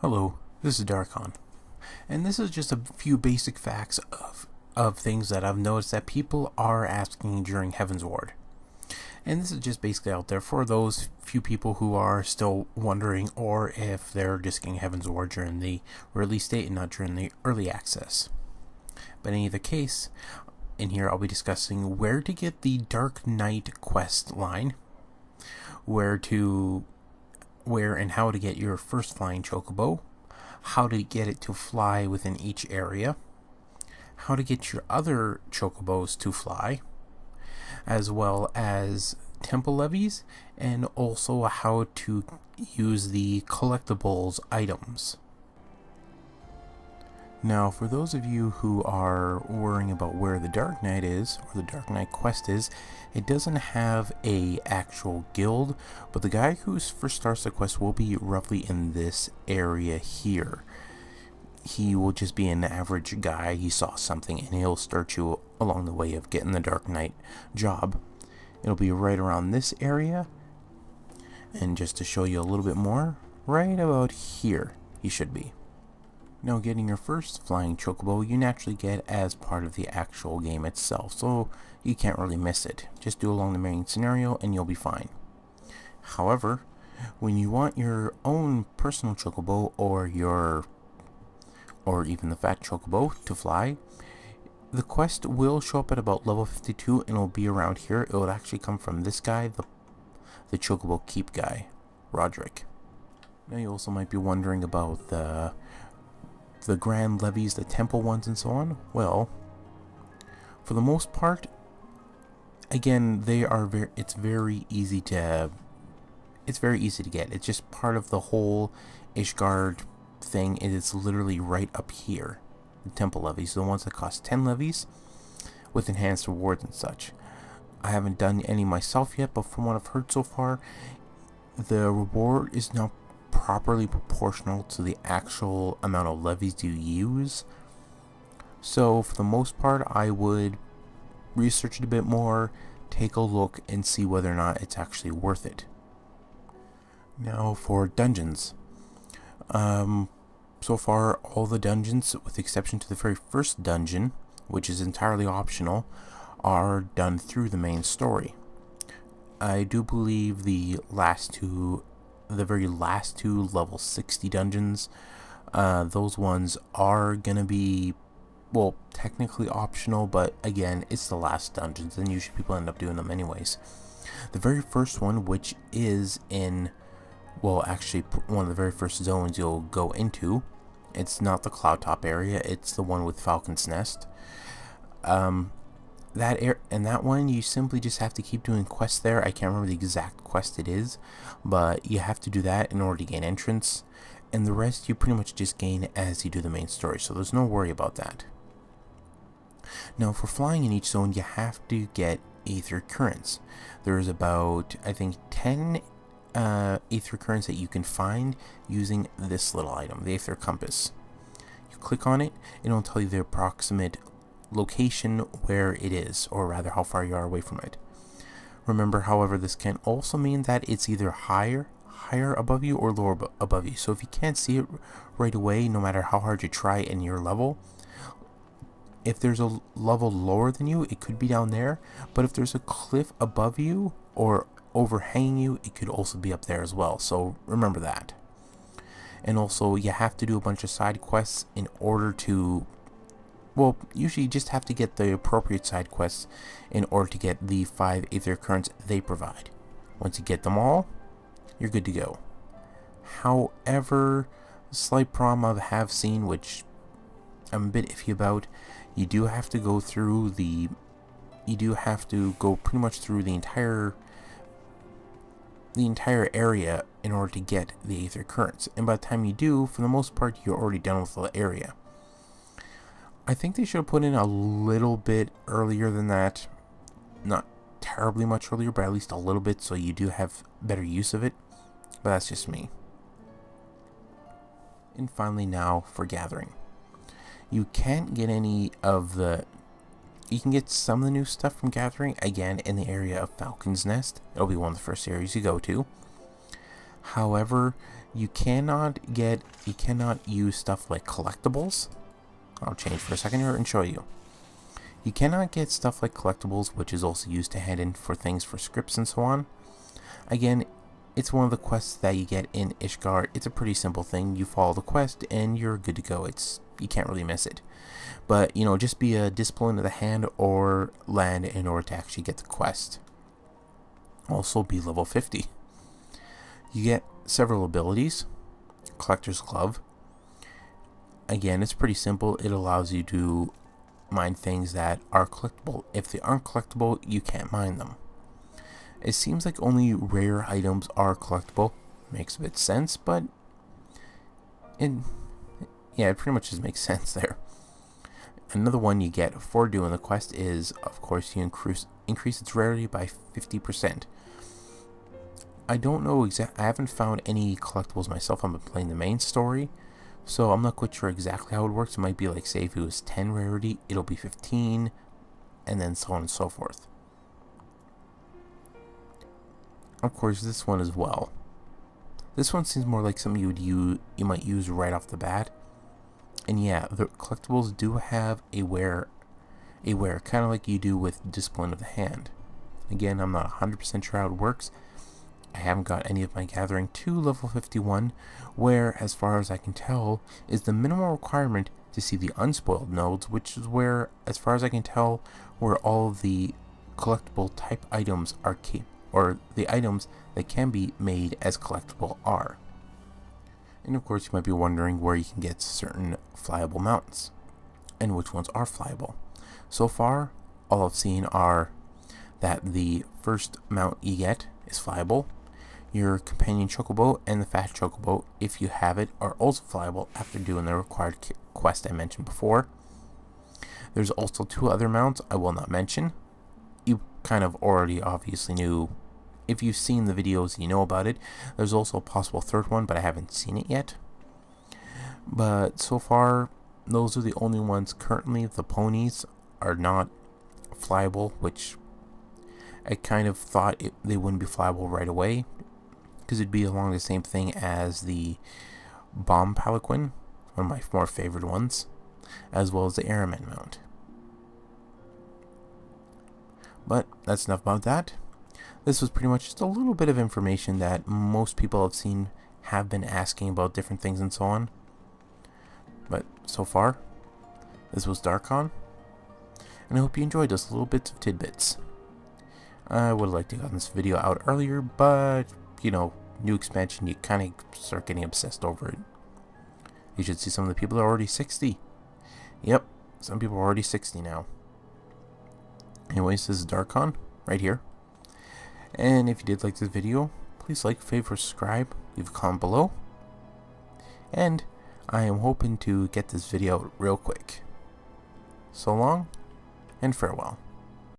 Hello, this is Darkon, and this is just a few basic facts of things that I've noticed that people are asking during Heavensward. And this is just basically out there for those few people who are still wondering, or if they're just getting Heavensward during the release date and not during the early access. But in either case, in here I'll be discussing where to get the Dark Knight quest line, where and how to get your first flying chocobo, how to get it to fly within each area, how to get your other chocobos to fly, as well as temple levies, and also how to use the collectibles items. Now, for those of you who are worrying about where the Dark Knight is, or the Dark Knight quest is, it doesn't have a actual guild, but the guy who first starts the quest will be roughly in this area here. He will just be an average guy. He saw something and he'll start you along the way of getting the Dark Knight job. It'll be right around this area, and just to show you a little bit more, right about here he should be. Now, getting your first flying chocobo you naturally get as part of the actual game itself, so you can't really miss it. Just do along the main scenario and you'll be fine. However, when you want your own personal chocobo or even the fat chocobo to fly, the quest will show up at about level 52 and it'll be around here. It will actually come from this guy, the chocobo keep guy, Roderick. Now, you also might be wondering about the grand levies, the temple ones, and so on. Well, for the most part, again, it's very easy to get. It's just part of the whole Ishgard thing. It is literally right up here. The temple levies, the ones that cost 10 levies with enhanced rewards and such. I haven't done any myself yet, but from what I've heard so far, the reward is not properly proportional to the actual amount of levies you use. So for the most part, I would research it a bit more, take a look, and see whether or not it's actually worth it. Now, for dungeons. So far, all the dungeons, with the exception to the very first dungeon, which is entirely optional, are done through the main story. I do believe the very last two level 60 dungeons, those ones are gonna be, well, technically optional, but again, it's the last dungeons and usually people end up doing them anyways. The very first one, which is in, well, actually one of the very first zones you'll go into, it's not the cloud top area, it's the one with Falcon's Nest. That one, you simply just have to keep doing quests there. I can't remember the exact quest it is, but you have to do that in order to gain entrance, and the rest you pretty much just gain as you do the main story, so there's no worry about that. Now, for flying in each zone, you have to get Aether Currents. There's about, I think, 10 Aether Currents that you can find using this little item, the Aether Compass. You click on it, and it'll tell you the approximate location where it is, or rather how far you are away from it. Remember, however, this can also mean that it's either higher above you or lower above you. So if you can't see it right away, no matter how hard you try in your level, if there's a level lower than you, it could be down there, but if there's a cliff above you or overhanging you, it could also be up there as well, so remember that. And also, you have to do a bunch of side quests in order to, well, usually you just have to get the appropriate side quests in order to get the 5 Aether Currents they provide. Once you get them all, you're good to go. However, slight problem I have seen, which I'm a bit iffy about, you do have to go pretty much through the entire area in order to get the Aether Currents, and by the time you do, for the most part, you're already done with the area. I think they should have put in a little bit earlier than that. Not terribly much earlier, but at least a little bit, so you do have better use of it. But that's just me. And finally, now for gathering. You can't get any of the... You can get some of the new stuff from gathering, again, in the area of Falcon's Nest. It'll be one of the first areas you go to. However, you cannot use stuff like collectibles. I'll change for a second here and show you. You cannot get stuff like collectibles, which is also used to hand in for things for scripts and so on. Again, it's one of the quests that you get in Ishgard. It's a pretty simple thing. You follow the quest and you're good to go. You can't really miss it. But, you know, just be a discipline of the hand or land in order to actually get the quest. Also be level 50. You get several abilities. Collector's Glove. Again, it's pretty simple. It allows you to mine things that are collectible. If they aren't collectible, you can't mine them. It seems like only rare items are collectible. Makes a bit sense, but it pretty much just makes sense there. Another one you get for doing the quest is, of course, you increase its rarity by 50%. I don't know I haven't found any collectibles myself. I've been playing the main story, so I'm not quite sure exactly how it works. It might be like, say if it was 10 rarity, it'll be 15, and then so on and so forth. Of course, this one as well. This one seems more like something you might use right off the bat. And yeah, the collectibles do have a wear, kind of like you do with Discipline of the Hand. Again, I'm not 100% sure how it works. I haven't got any of my gathering to level 51, where, as far as I can tell, is the minimal requirement to see the unspoiled nodes, which is where, as far as I can tell, where all of the collectible type items are or the items that can be made as collectible are. And of course, you might be wondering where you can get certain flyable mounts and which ones are flyable. So far, all I've seen are that the first mount you get is flyable. Your companion chocobo and the fat chocobo, if you have it, are also flyable after doing the required quest I mentioned before. There's also 2 other mounts I will not mention. You kind of already obviously knew. If you've seen the videos, you know about it. There's also a possible 3rd one, but I haven't seen it yet. But so far, those are the only ones currently. The ponies are not flyable, which I kind of thought they wouldn't be flyable right away, because it'd be along the same thing as the Bomb Palanquin, one of my more favorite ones, as well as the Airman mount. But that's enough about that. This was pretty much just a little bit of information that most people have been asking about different things and so on. But so far, this was Darkon, and I hope you enjoyed those little bits of tidbits. I would have liked to have gotten this video out earlier, but, you know, new expansion, you kind of start getting obsessed over it. You should see some of the people that are already 60. Yep, some people are already 60 now. Anyways, this is Darkon, right here. And if you did like this video, please like, favorite, subscribe, leave a comment below. And I am hoping to get this video out real quick. So long, and farewell.